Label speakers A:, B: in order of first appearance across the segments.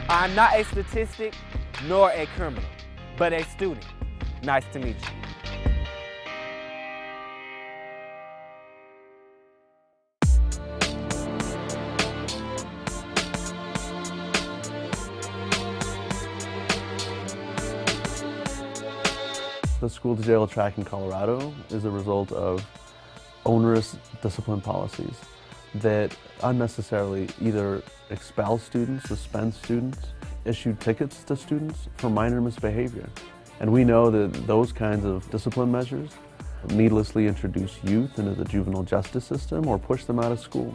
A: I'm not a statistic nor a criminal, but a student. Nice to meet you.
B: The school-to-jail track in Colorado is a result of onerous discipline policies that unnecessarily either expel students, suspend students, issue tickets to students for minor misbehavior. And we know that those kinds of discipline measures needlessly introduce youth into the juvenile justice system or push them out of school.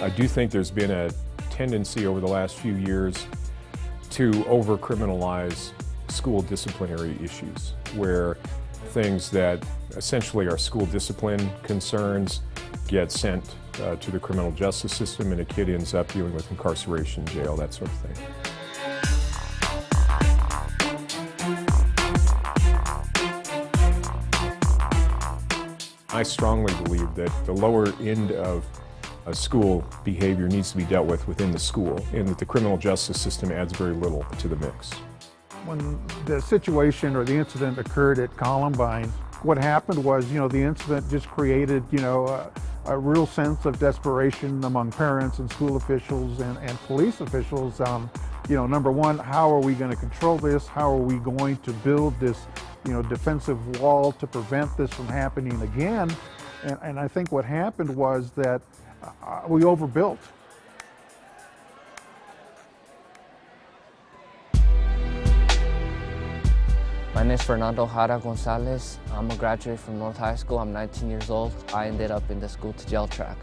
C: I do think there's been a tendency over the last few years to over-criminalize school disciplinary issues, where things that essentially are school discipline concerns get sent to the criminal justice system, and a kid ends up dealing with incarceration, jail, that sort of thing. I strongly believe that the lower end of school behavior needs to be dealt with within the school, and that the criminal justice system adds very little to the mix.
D: When the situation or the incident occurred at Columbine, what happened was, the incident just created, a real sense of desperation among parents and school officials and police officials. Number one, how are we going to control this? How are we going to build this, defensive wall to prevent this from happening again? And I think what happened was that we overbuilt.
E: My name is Fernando Haddad Gonzalez. I'm a graduate from North High School. I'm 19 years old. I ended up in the school-to-jail track.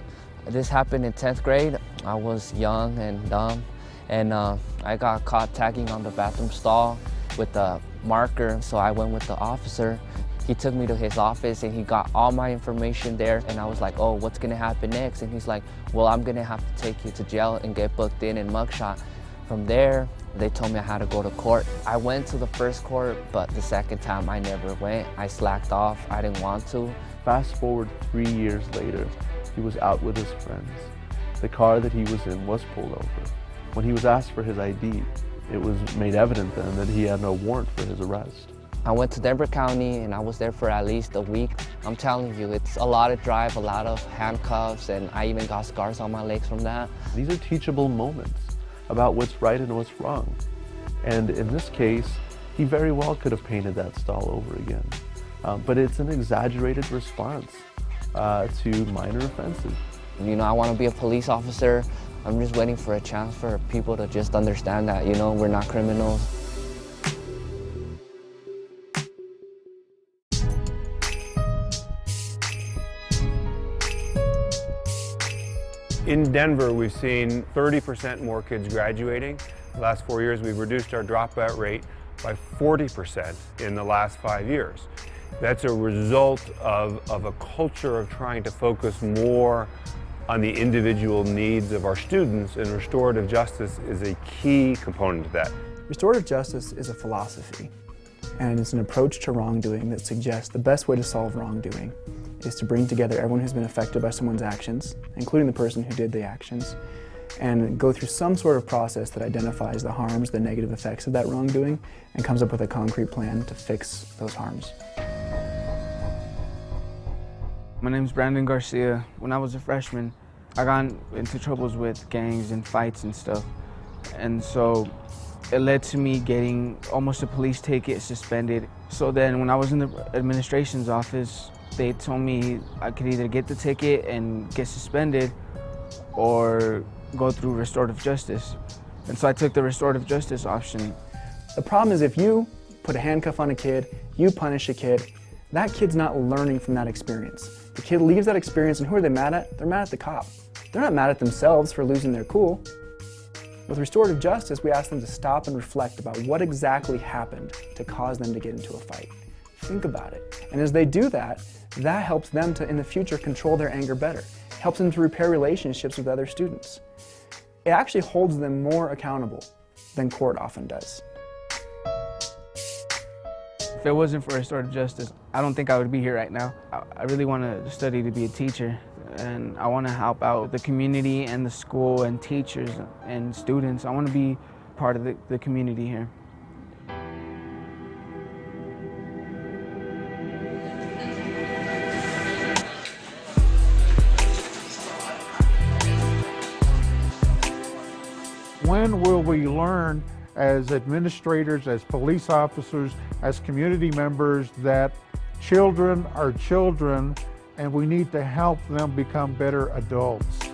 E: This happened in 10th grade. I was young and dumb, and I got caught tagging on the bathroom stall with a marker, so I went with the officer. He took me to his office and he got all my information there, and I was like, oh, what's gonna happen next? And he's like, well, I'm gonna have to take you to jail and get booked in and mugshot. From there, they told me I had to go to court. I went to the first court, but the second time I never went. I slacked off, I didn't want to.
B: Fast forward 3 years later, he was out with his friends. The car that he was in was pulled over. When he was asked for his ID, it was made evident then that he had no warrant for his arrest.
E: I went to Denver County and I was there for at least a week. I'm telling you, it's a lot of drive, a lot of handcuffs, and I even got scars on my legs from that.
B: These are teachable moments about what's right and what's wrong. And in this case, he very well could have painted that stall over again. But it's an exaggerated response to minor offenses.
E: I want to be a police officer. I'm just waiting for a chance for people to just understand that, we're not criminals.
F: In Denver, we've seen 30% more kids graduating. The last 4 years, we've reduced our dropout rate by 40% in the last 5 years. That's a result of a culture of trying to focus more on the individual needs of our students, and restorative justice is a key component to that.
G: Restorative justice is a philosophy, and it's an approach to wrongdoing that suggests the best way to solve wrongdoing is to bring together everyone who's been affected by someone's actions, including the person who did the actions, and go through some sort of process that identifies the harms, the negative effects of that wrongdoing, and comes up with a concrete plan to fix those harms.
H: My name's Brandon Garcia. When I was a freshman, I got into troubles with gangs and fights and stuff. And so it led to me getting almost a police ticket, suspended. So then when I was in the administration's office, they told me I could either get the ticket and get suspended or go through restorative justice. And so I took the restorative justice option.
G: The problem is if you put a handcuff on a kid, you punish a kid, that kid's not learning from that experience. The kid leaves that experience, and who are they mad at? They're mad at the cop. They're not mad at themselves for losing their cool. With restorative justice, we ask them to stop and reflect about what exactly happened to cause them to get into a fight. Think about it. And as they do that, that helps them to, in the future, control their anger better. It helps them to repair relationships with other students. It actually holds them more accountable than court often does.
H: If it wasn't for restorative justice, I don't think I would be here right now. I really want to study to be a teacher, and I want to help out the community and the school and teachers and students. I want to be part of the community here.
D: When will we learn as administrators, as police officers, as community members that children are children and we need to help them become better adults?